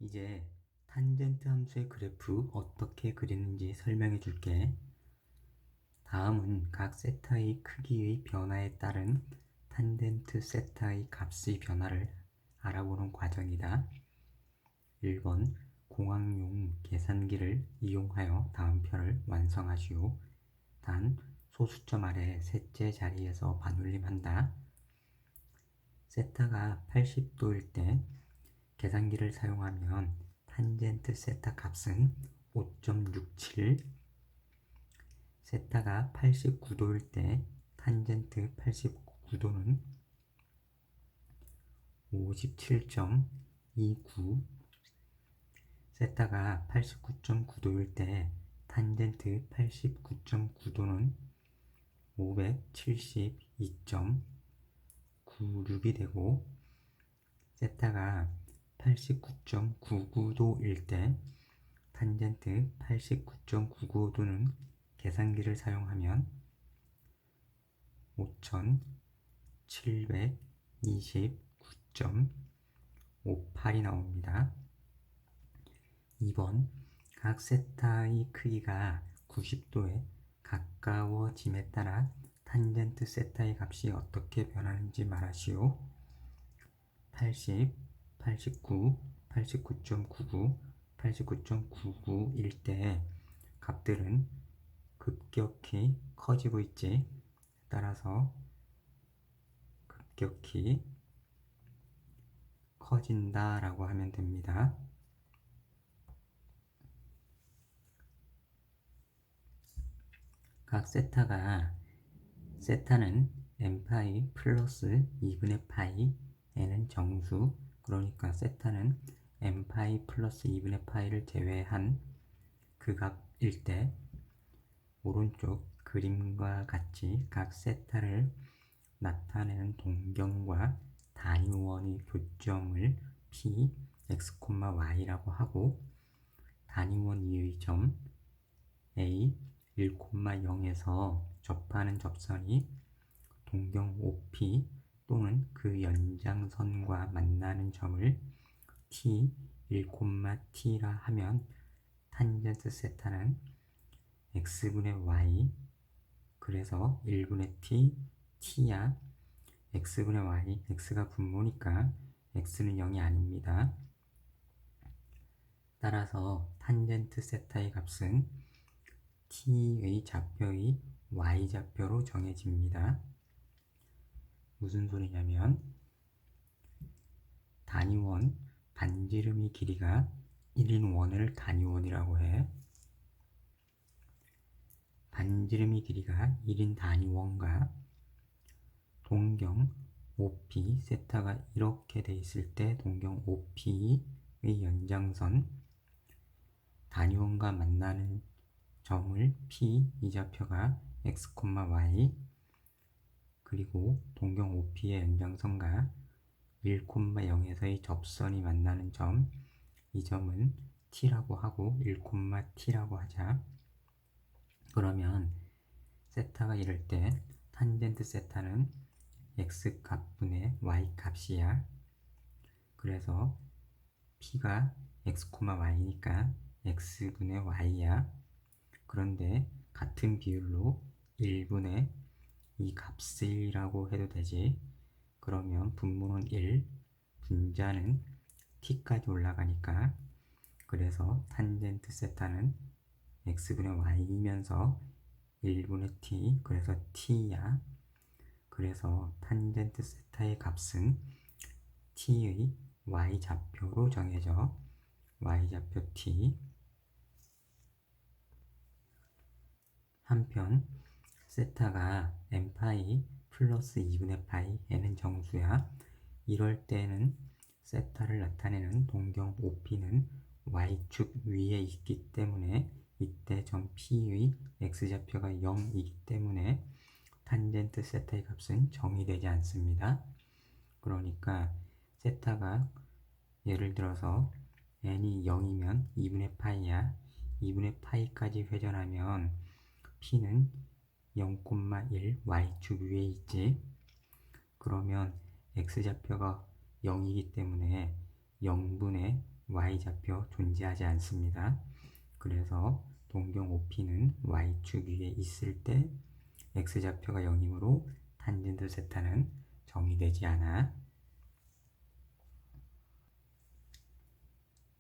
이제 탄젠트 함수의 그래프 어떻게 그리는지 설명해 줄게. 다음은 각 세타의 크기의 변화에 따른 탄젠트 세타의 값의 변화를 알아보는 과정이다. 1번 공학용 계산기를 이용하여 다음 표를 완성하시오. 단 소수점 아래 셋째 자리에서 반올림한다. 세타가 80도일 때 계산기를 사용하면 탄젠트 세타 값은 5.67, 세타가 89도일 때 탄젠트 89도는 57.29, 세타가 89.9도일 때 탄젠트 89.9도는 572.96이 되고, 세타가 89.99도일 때 탄젠트 89.99도는 계산기를 사용하면 5729.58이 나옵니다. 2번 각 세타의 크기가 90도에 가까워짐에 따라 탄젠트 세타의 값이 어떻게 변하는지 말하시오. 80, 89, 89.99, 89.99일 때 값들은 급격히 커지고 있지. 따라서 급격히 커진다 라고 하면 됩니다. 각 세타는 n파이 플러스 2분의 파이, n은 정수, 그러니까 세타는 n파이 플러스 2분의 파이를 제외한 그 값일 때 오른쪽 그림과 같이 각 세타를 나타내는 동경과 단위원의 교점을 p, x, y라고 하고, 단위원 이의 점 a, 1,0에서 접하는 접선이 동경 OP 또는 그 연장선과 만나는 점을 t, 1,t라 하면 탄젠트 세타는 x분의 y, 그래서 1분의 t, t야. x분의 y, x가 분모니까 x는 0이 아닙니다. 따라서 탄젠트 세타의 값은 t의 좌표의 y좌표로 정해집니다. 무슨 소리냐면 단위원 반지름의 길이가 1인 원을 단위원이라고 해. 반지름의 길이가 1인 단위원과 동경 OP, 세타가 이렇게 돼 있을 때 동경 OP의 연장선 단위원과 만나는 점을 P, 이 좌표가 x, y, 그리고 동경 OP의 연장선과 1,0에서의 접선이 만나는 점, 이 점은 t라고 하고 1,t라고 하자. 그러면 세타가 이럴 때 탄젠트 세타는 x 값분의 y 값이야. 그래서 p가 x, y니까 x분의 y야. 그런데 같은 비율로 1분의 이 값이라고 해도 되지. 그러면 분모는 1, 분자는 t까지 올라가니까, 그래서 탄젠트 세타는 x분의 y이면서 1분의 t, 그래서 t야. 그래서 탄젠트 세타의 값은 t의 y좌표로 정해져. y좌표 t. 한편 세타가 n파이 플러스 2분의 파이, n은 정수야. 이럴 때는 세타를 나타내는 동경 OP는 y축 위에 있기 때문에 이때 점 P의 x좌표가 0이기 때문에 탄젠트 세타의 값은 정의되지 않습니다. 그러니까 세타가 예를 들어서 n이 0이면 2분의 파이야. 2분의 파이까지 회전하면 P는 0,1 y축 위에 있지. 그러면 x좌표가 0이기 때문에 0분의 y좌표 존재하지 않습니다. 그래서 동경 OP는 y축 위에 있을 때 x좌표가 0이므로 탄젠트 세타는 정의되지 않아.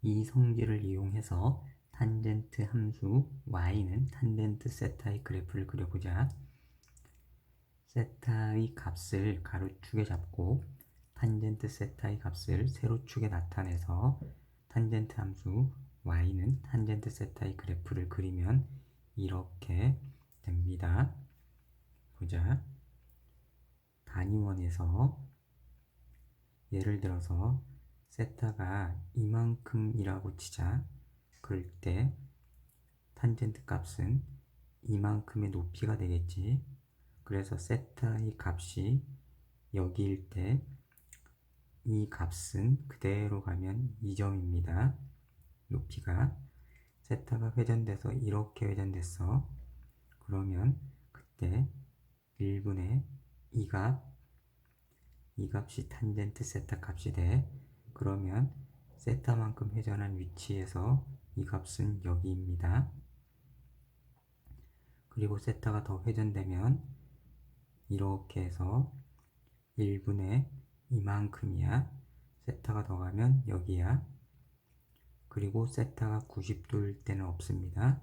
이 성질을 이용해서 탄젠트 함수 y는 탄젠트 세타의 그래프를 그려보자. 세타의 값을 가로축에 잡고 탄젠트 세타의 값을 세로축에 나타내서 탄젠트 함수 y는 탄젠트 세타의 그래프를 그리면 이렇게 됩니다. 보자. 단위원에서 예를 들어서 세타가 이만큼이라고 치자. 그럴 때 탄젠트 값은 이만큼의 높이가 되겠지. 그래서 세타의 값이 여기일 때 이 값은 그대로 가면 2점입니다. 높이가. 세타가 회전돼서 이렇게 회전됐어. 그러면 그때 1분의 이 값이 탄젠트 세타 값이 돼. 그러면 세타만큼 회전한 위치에서 이 값은 여기입니다. 그리고 세타가 더 회전되면 이렇게 해서 1분의 이만큼이야. 세타가 더 가면 여기야. 그리고 세타가 90도일 때는 없습니다.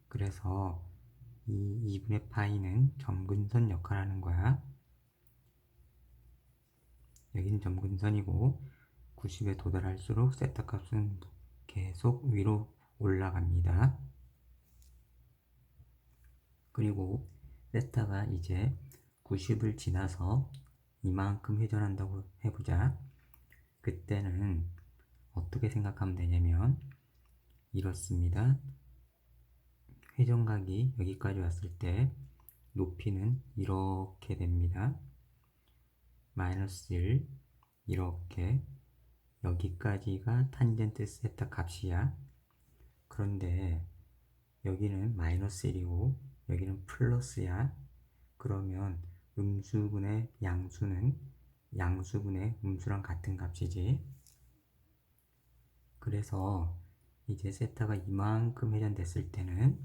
그래서 이 2분의 파이는 점근선 역할을 하는 거야. 여기는 점근선이고 90에 도달할수록 세타 값은 계속 위로 올라갑니다. 그리고 세타가 이제 90을 지나서 이만큼 회전한다고 해보자. 그때는 어떻게 생각하면 되냐면 이렇습니다. 회전각이 여기까지 왔을 때 높이는 이렇게 됩니다. 마이너스 1 이렇게 여기까지가 탄젠트 세타 값이야. 그런데 여기는 마이너스 1이고 여기는 플러스야. 그러면 음수분의 양수는 양수분의 음수랑 같은 값이지. 그래서 이제 세타가 이만큼 회전됐을 때는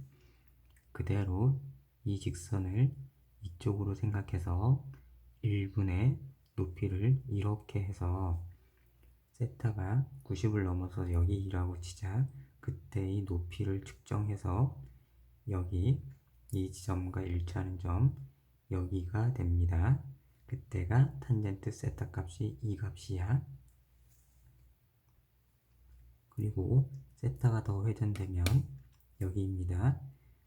그대로 이 직선을 이쪽으로 생각해서 1분의 높이를 이렇게 해서 세타가 90을 넘어서 여기라고 치자. 그때 이 높이를 측정해서 여기 이 지점과 일치하는 점 여기가 됩니다. 그때가 탄젠트 세타 값이 이 값이야. 그리고 세타가 더 회전되면 여기입니다.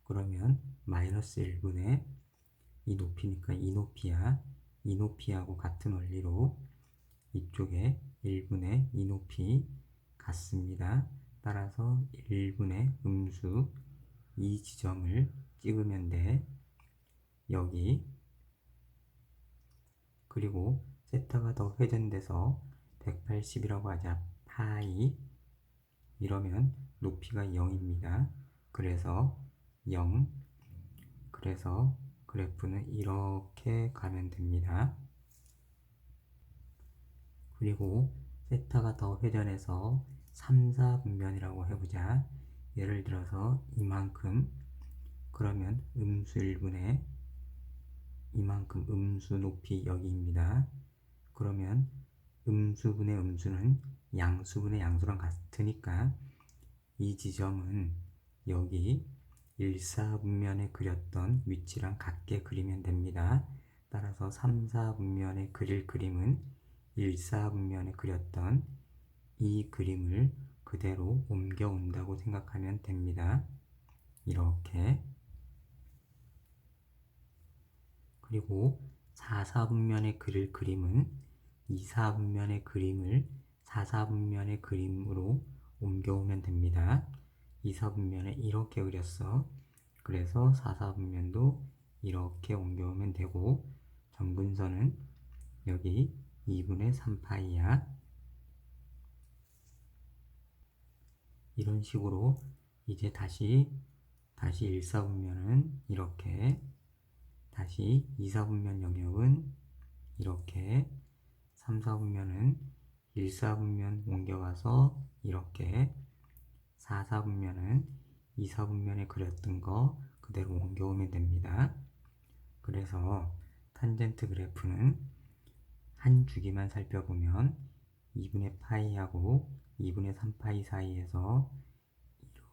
그러면 마이너스 1분의 이 높이니까 이 높이야. 이 높이하고 같은 원리로 이쪽에 1분의 이 높이 같습니다. 따라서 1분의 음수 이 지점을 찍으면 돼. 여기. 그리고 세타가 더 회전돼서 180이라고 하자. 파이. 이러면 높이가 0입니다. 그래서 0. 그래서 그래프는 이렇게 가면 됩니다. 그리고 세타가 더 회전해서 3, 4분면이라고 해보자. 예를 들어서 이만큼. 그러면 음수 1분의 이만큼 음수 높이 여기입니다. 그러면 음수분의 음수는 양수분의 양수랑 같으니까 이 지점은 여기 1, 4분면에 그렸던 위치랑 같게 그리면 됩니다. 따라서 3, 4분면에 그릴 그림은 1, 4분면에 그렸던 이 그림을 그대로 옮겨온다고 생각하면 됩니다. 이렇게. 그리고 4, 4분면에 그릴 그림은 2, 4분면의 그림을 4, 4분면의 그림으로 옮겨오면 됩니다. 2, 4분면에 이렇게 그렸어. 그래서 4, 4분면도 이렇게 옮겨오면 되고 점근선은 여기 2분의 3파이야. 이런 식으로 이제 다시 1, 4분면은 이렇게 다시 2, 4분면 영역은 이렇게 3, 4분면은 1사분면 옮겨가서 이렇게 4사분면은 2사분면에 그렸던 거 그대로 옮겨오면 됩니다. 그래서 탄젠트 그래프는 한 주기만 살펴보면 2분의 파이하고 2분의 3파이 사이에서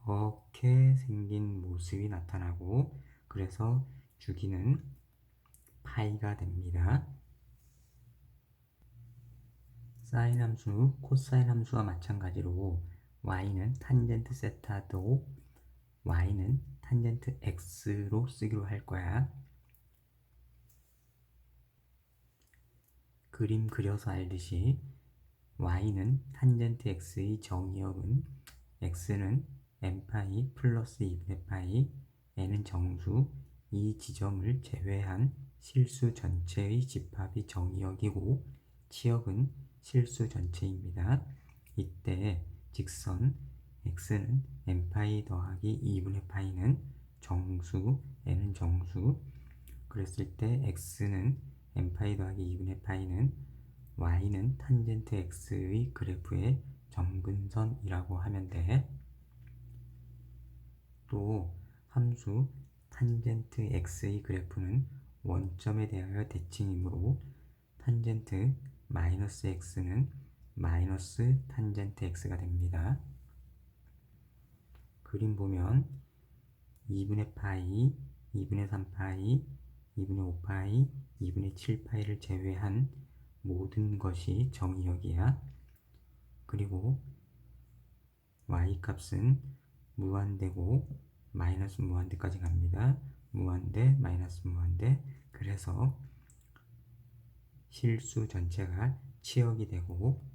이렇게 생긴 모습이 나타나고, 그래서 주기는 파이가 됩니다. 사인 함수, 코사인 함수와 마찬가지로 y는 탄젠트 세타도 y는 탄젠트 x로 쓰기로 할 거야. 그림 그려서 알듯이 y는 탄젠트 x의 정의역은 x는 n파이 플러스 2분의 파이, n은 정수, 이 지점을 제외한 실수 전체의 집합이 정의역이고 치역은 실수 전체입니다. 이때 직선 x는 n파이 더하기 2분의 파이는 정수, n은 정수, 그랬을 때 x는 n파이 더하기 2분의 파이는 y는 탄젠트 x의 그래프의 점근선이라고 하면 돼. 또 함수 탄젠트 x의 그래프는 원점에 대하여 대칭이므로 탄젠트 마이너스 x는 마이너스 탄젠트 x가 됩니다. 그림 보면 2분의 파이, 2분의 3파이, 2분의 5파이, 2분의 7파이를 제외한 모든 것이 정의역이야. 그리고 y값은 무한대고 마이너스 무한대까지 갑니다. 무한대, 마이너스 무한대. 그래서 실수 전체가 치역이 되고,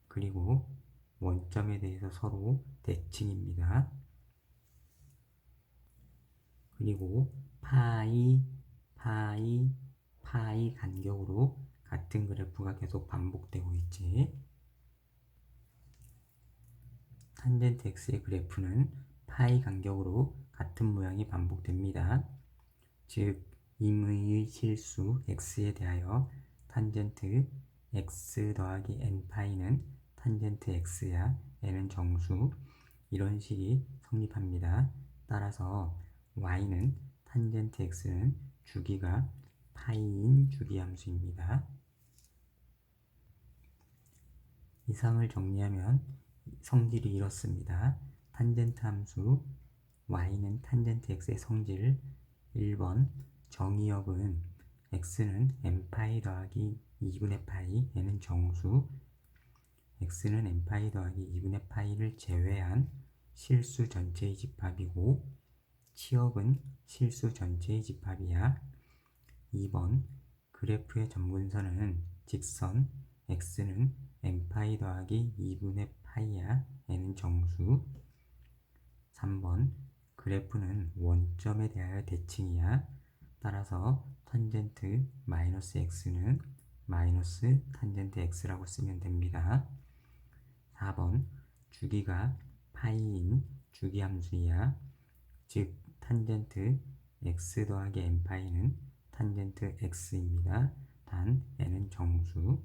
그리고 원점에 대해서 서로 대칭입니다. 그리고 파이, 파이, 파이 간격으로 같은 그래프가 계속 반복되고 있지. 탄젠트 x의 그래프는 파이 간격으로 같은 모양이 반복됩니다. 즉 임의의 실수 x에 대하여 탄젠트 x 더하기 n파이는 탄젠트 x야, n은 정수, 이런 식이 성립합니다. 따라서 y는 탄젠트 x는 주기가 파이인 주기함수입니다. 이상을 정리하면 성질이 이렇습니다. 탄젠트 함수 y는 탄젠트 x의 성질 1번 정의역은 x는 n파이 더하기 2분의 파이, n은 정수, x는 n파이 더하기 2분의 파이를 제외한 실수 전체의 집합이고 치역은 실수 전체의 집합이야. 2번 그래프의 점근선은 직선 x는 n파이 더하기 2분의 파이야, n은 정수. 3번 그래프는 원점에 대하여 대칭이야. 따라서 탄젠트 마이너스 x는 마이너스 탄젠트 x라고 쓰면 됩니다. 4번 주기가 파이인 주기함수이야. 즉 탄젠트 x 더하기 n파이는 탄젠트 x입니다. 단 n은 정수.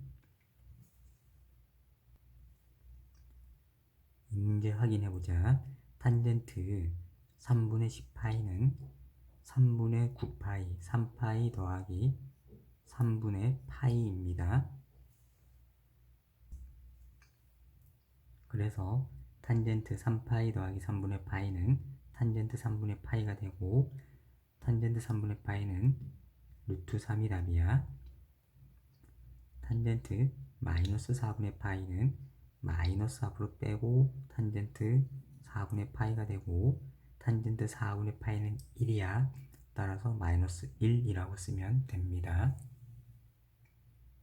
이 문제 확인해보자. 탄젠트 3분의 10파이는 3분의 9파이, 3파이 더하기 3분의 파이입니다. 그래서 탄젠트 3파이 더하기 3분의 파이는 탄젠트 3분의 파이가 되고, 탄젠트 3분의 파이는 루트 3이 답이야. 탄젠트 마이너스 4분의 파이는 마이너스 앞으로 빼고 탄젠트 4분의 파이가 되고, 탄젠트 4분의 파이는 1이야. 따라서 마이너스 1이라고 쓰면 됩니다.